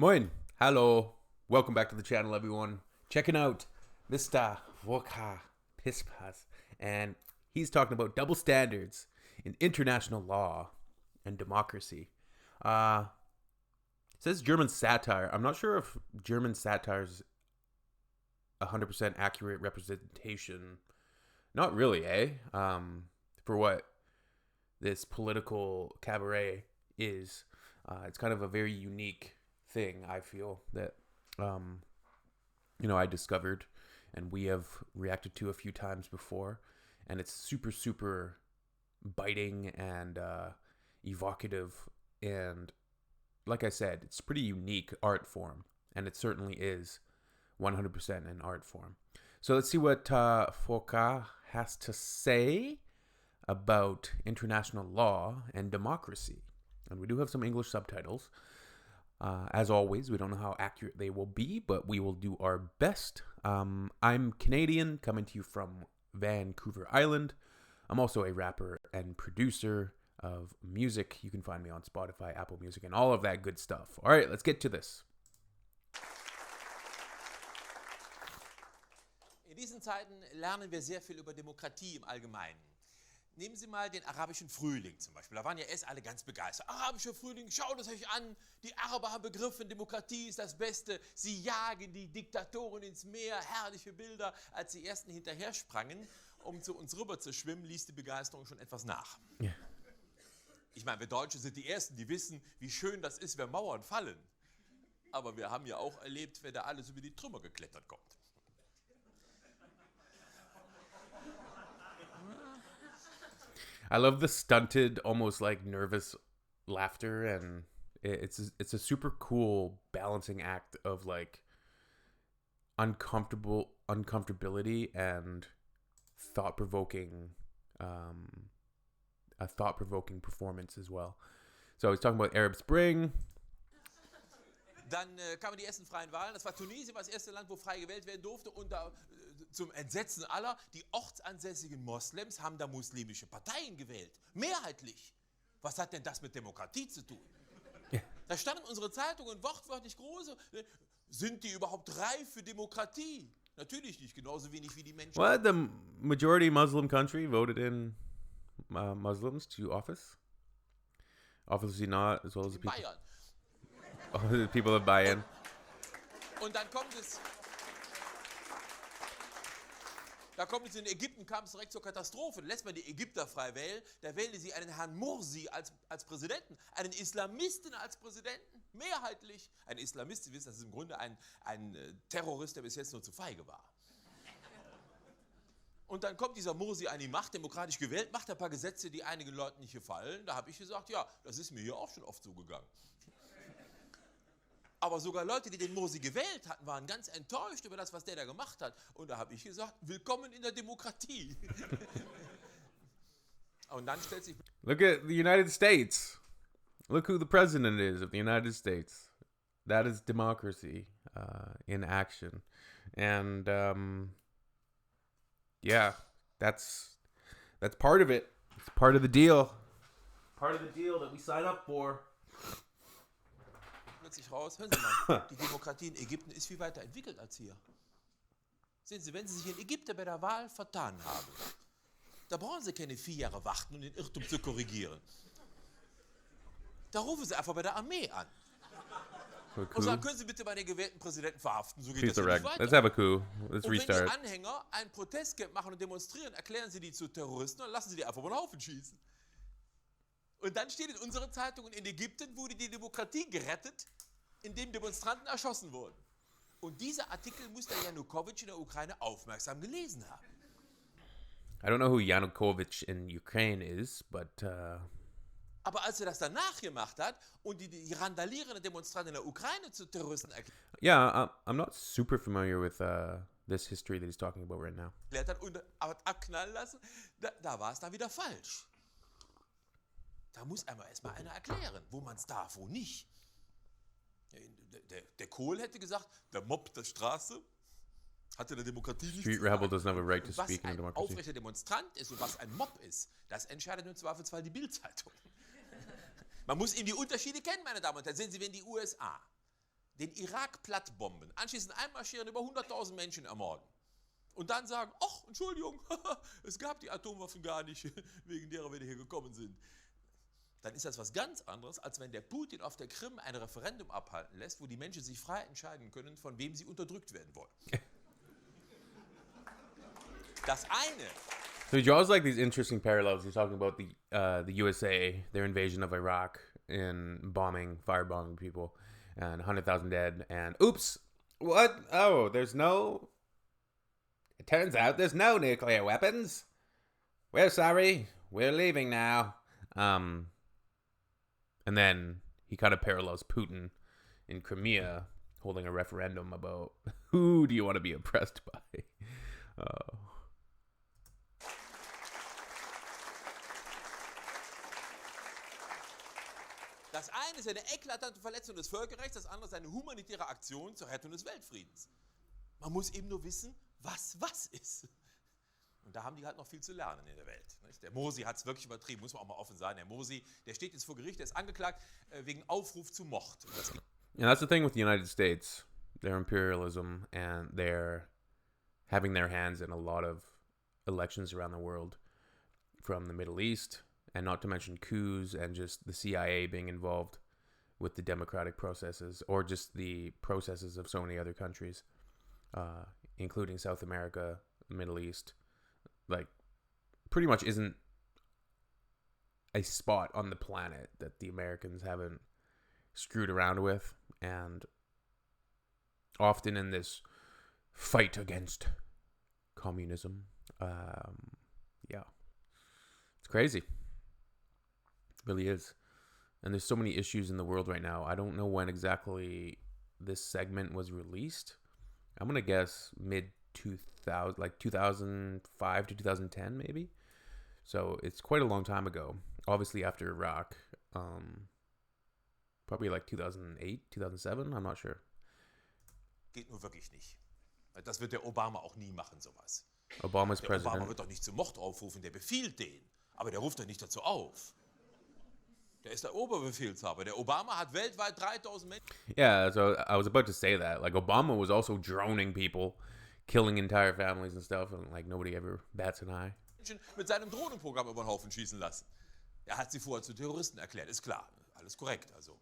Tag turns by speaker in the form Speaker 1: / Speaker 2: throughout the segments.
Speaker 1: Moin, hello, welcome back to the channel, everyone. Checking out Mr. Volker Pispers, and he's talking about double standards in international law and democracy. It says German satire. I'm not sure if German satire is 100% accurate representation. Not really, eh? For what this political cabaret is. It's kind of a very unique thing, I feel, that I discovered and we have reacted to a few times before, and it's super biting and evocative, and like I said, it's pretty unique art form, and it certainly is 100% an art form. So let's see what Volker has to say about international law and democracy. And we do have some English subtitles. As always, we don't know how accurate they will be, but we will do our best. I'm Canadian, coming to you from Vancouver Island. I'm also a rapper and producer of music. You can find me on Spotify, Apple Music, and all of that good stuff. All right, let's get to this.
Speaker 2: In diesen Zeiten lernen wir sehr viel über Demokratie im Allgemeinen. Nehmen Sie mal den arabischen Frühling zum Beispiel. Da waren ja erst alle ganz begeistert. Arabischer Frühling, schaut es euch an. Die Araber haben begriffen, Demokratie ist das Beste. Sie jagen die Diktatoren ins Meer. Herrliche Bilder. Als die Ersten hinterher sprangen, um zu uns rüber zu schwimmen, ließ die Begeisterung schon etwas nach. Ja. Ich meine, wir Deutsche sind die Ersten, die wissen, wie schön das ist, wenn Mauern fallen. Aber wir haben ja auch erlebt, wenn da alles über die Trümmer geklettert kommt.
Speaker 1: I love the stunted, almost like nervous laughter, and it's a super cool balancing act of like uncomfortability and thought-provoking, a thought-provoking performance as well. So he's talking about Arab Spring.
Speaker 2: Dann kamen die ersten freien Wahlen. Das war Tunesien, war das erste Land, wo frei gewählt werden durfte. Und da, zum Entsetzen aller, die ortsansässigen Moslems haben da muslimische Parteien gewählt. Mehrheitlich. Was hat denn das mit Demokratie zu tun? Ja. Da standen unsere Zeitungen wortwörtlich große. Sind die überhaupt reif für Demokratie? Natürlich nicht, genauso wenig wie die Menschen.
Speaker 1: What? The majority Muslim country voted in Muslims to office? Obviously not, as well as the people.
Speaker 2: Bayern.
Speaker 1: Oh, the people of Bayern.
Speaker 2: Und dann kommt es. In Ägypten kam es direkt zur Katastrophe. Lässt man die Ägypter frei wählen, da wählen sie einen Herrn Morsi als Präsidenten, einen Islamisten als Präsidenten, mehrheitlich. Ein Islamist, Sie wissen, das ist im Grunde ein Terrorist, der bis jetzt nur zu feige war. Und dann kommt dieser Morsi an die Macht, demokratisch gewählt, macht ein paar Gesetze, die einigen Leuten nicht gefallen. Da habe ich gesagt, ja, das ist mir hier auch schon oft zugegangen. Aber sogar Leute, die den Morsi gewählt hatten, waren ganz enttäuscht über das, was der da gemacht hat. Und da habe ich gesagt, willkommen in der Demokratie. Und dann stellt sich...
Speaker 1: Look at the United States. Look who the president is of the United States. That is democracy in action. And yeah, that's part of it. It's part of the deal. Part of the deal that we sign up for.
Speaker 2: Sich raus, hören Sie mal, die Demokratie in Ägypten ist viel weiter entwickelt als hier. Sehen Sie, wenn Sie sich in Ägypten bei der Wahl vertan haben, da brauchen Sie keine 4 Jahre warten, um den Irrtum zu korrigieren. Da rufen Sie einfach bei der Armee an. Und sagen, können Sie bitte mal den gewählten Präsidenten verhaften, so geht das nicht weiter.
Speaker 1: Let's have a coup. Let's restart.
Speaker 2: Wenn die Anhänger ein Protestcamp machen und demonstrieren, erklären Sie die zu Terroristen und lassen Sie die einfach über den Haufen schießen. Und dann steht in unseren Zeitungen, in Ägypten wurde die Demokratie gerettet, indem Demonstranten erschossen wurden. Und dieser Artikel muss der Janukowitsch in der Ukraine aufmerksam gelesen haben.
Speaker 1: I don't know who Yanukovych in Ukraine is, but...
Speaker 2: Aber als er das danach gemacht hat und die randalierenden Demonstranten in der Ukraine zu Terroristen erklärt
Speaker 1: Yeah, I'm not super familiar with this history that he's talking about right now.
Speaker 2: hat und hat abknallen lassen, da war es dann wieder falsch. Da muss einmal erstmal einer erklären, wo man es darf, wo nicht. Der Kohl hätte gesagt, der Mob der Straße hatte der Demokratie nicht.
Speaker 1: Street rebel doesn't have a right to speak in a
Speaker 2: democracy. Was ein aufrechter Demonstrant ist und was ein Mob ist, das entscheidet im Zweifelsfall die Bild-Zeitung. Man muss eben die Unterschiede kennen, meine Damen und Herren. Sehen Sie, wenn die USA den Irak plattbomben, anschließend einmarschieren, über 100.000 Menschen ermorden und dann sagen, ach, Entschuldigung, es gab die Atomwaffen gar nicht, wegen derer wir hier gekommen sind, dann ist das was ganz anderes, als wenn der Putin auf der Krim ein Referendum abhalten lässt, wo die Menschen sich frei entscheiden können, von wem sie unterdrückt werden wollen. Das eine.
Speaker 1: So he draws like these interesting parallels. He's talking about the USA, their invasion of Iraq, and firebombing people, and 100,000 dead. And oops, what? Oh, there's no. It turns out there's no nuclear weapons. We're sorry. We're leaving now. And then he kind of parallels Putin in Crimea holding a referendum about who do you want to be oppressed by.
Speaker 2: Das eine ist eine eklatante Verletzung des Völkerrechts, das andere ist eine humanitäre Aktion zur Rettung des Weltfriedens. Man muss eben nur wissen, was ist. Und da haben die halt noch viel zu lernen in der Welt. Der Morsi hat es wirklich übertrieben, muss man auch mal offen sein. Der Morsi, der steht jetzt vor Gericht, der ist angeklagt wegen Aufruf zu Mord.
Speaker 1: And that's the thing with the United States, their imperialism, and they're having their hands in a lot of elections around the world, from the Middle East, and not to mention coups and just the CIA being involved with the democratic processes, or just the processes of so many other countries, including South America, Middle East. Like, pretty much isn't a spot on the planet that the Americans haven't screwed around with. And often in this fight against communism, yeah, it's crazy. It really is. And there's so many issues in the world right now. I don't know when exactly this segment was released. I'm going to guess mid-2000, like 2005 to 2010 maybe. So it's quite a long time ago. Obviously after Iraq. Probably like 2008, 2007, I'm not sure.
Speaker 2: Geht nur wirklich nicht. Das wird der Obama auch nie machen, sowas.
Speaker 1: Obama's
Speaker 2: der
Speaker 1: president.
Speaker 2: Obama wird doch nicht zum Mord aufrufen, der befiehlt den. Aber der ruft doch nicht dazu auf. Der ist der Oberbefehlshaber. Der Obama hat weltweit 3.000 Menschen.
Speaker 1: Yeah, so I was about to say that. Like, Obama was also droning people, killing entire families and stuff, and like nobody ever bats an eye.
Speaker 2: Mit seinem Drohnenprogramm über den Haufen schießen lassen. Er hat sie vorher zu Terroristen erklärt, ist klar. Alles korrekt, also.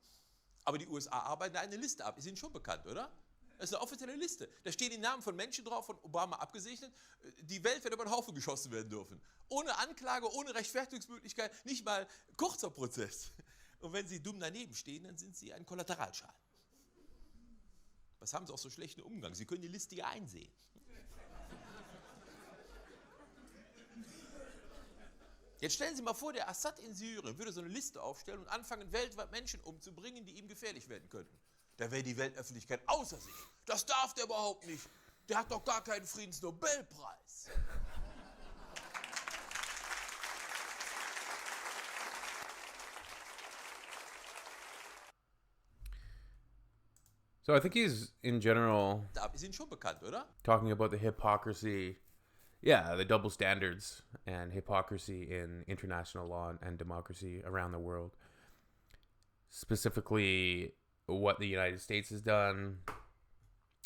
Speaker 2: Aber die USA arbeiten da eine Liste ab. Ist Ihnen schon bekannt, oder? Das ist eine offizielle Liste. Da stehen die Namen von Menschen drauf, von Obama abgesegnet. Die Welt wird über den Haufen geschossen werden dürfen. Ohne Anklage, ohne Rechtfertigungsmöglichkeit, nicht mal kurzer Prozess. Und wenn sie dumm daneben stehen, dann sind sie ein Kollateralschaden. Was haben sie auch so schlechten Umgang? Sie können die Liste ja einsehen. Jetzt stellen Sie mal vor, der Assad in Syrien würde so eine Liste aufstellen und anfangen, weltweit Menschen umzubringen, die ihm gefährlich werden könnten. Da wäre die Weltöffentlichkeit außer sich. Das darf der überhaupt nicht. Der hat doch gar keinen Friedensnobelpreis.
Speaker 1: So I think he's, in general,
Speaker 2: Ist Ihnen schon bekannt, oder?
Speaker 1: talking about the hypocrisy, the double standards and hypocrisy in international law and democracy around the world. Specifically, what the United States has done.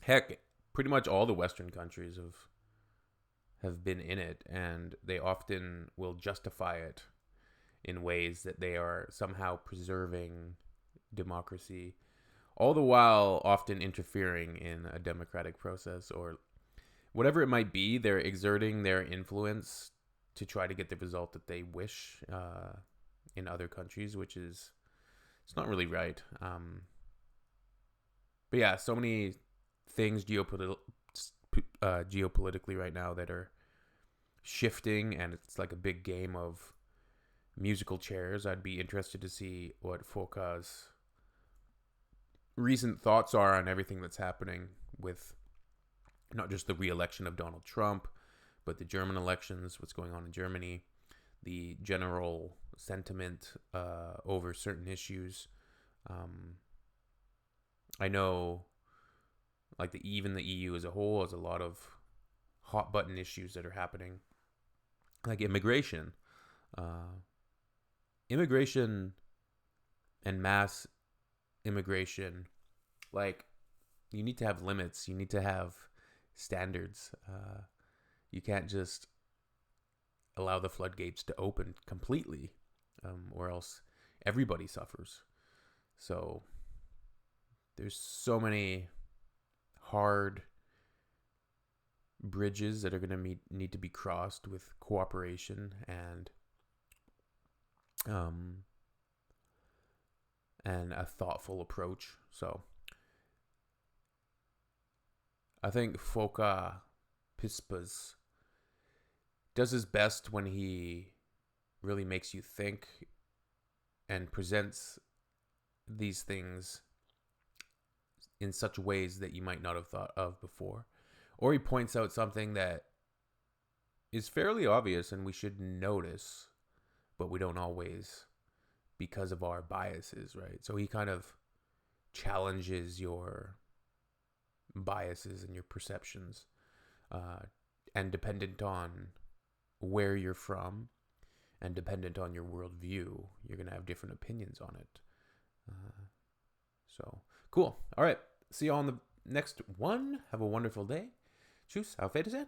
Speaker 1: Heck, pretty much all the Western countries have been in it, and they often will justify it in ways that they are somehow preserving democracy, all the while often interfering in a democratic process or whatever it might be. They're exerting their influence to try to get the result that they wish in other countries, which is, it's not really right. But yeah, so many things geopolitically right now that are shifting, and it's like a big game of musical chairs. I'd be interested to see what Volker's recent thoughts are on everything that's happening with not just the re-election of Donald Trump, but the German elections, what's going on in Germany, the general sentiment over certain issues. I know, like, even the EU as a whole has a lot of hot button issues that are happening, like immigration. Immigration and mass immigration, like, you need to have limits. You need to have standards. You can't just allow the floodgates to open completely, or else everybody suffers. So there's so many hard bridges that are going to need to be crossed with cooperation and a thoughtful approach. So I think Volker Pispers does his best when he really makes you think and presents these things in such ways that you might not have thought of before. Or he points out something that is fairly obvious and we should notice, but we don't always because of our biases, right? So he kind of challenges your biases and your perceptions, and dependent on where you're from and dependent on your worldview, you're going to have different opinions on it. So cool. All right. See you on the next one. Have a wonderful day. Tschüss. Auf Wiedersehen.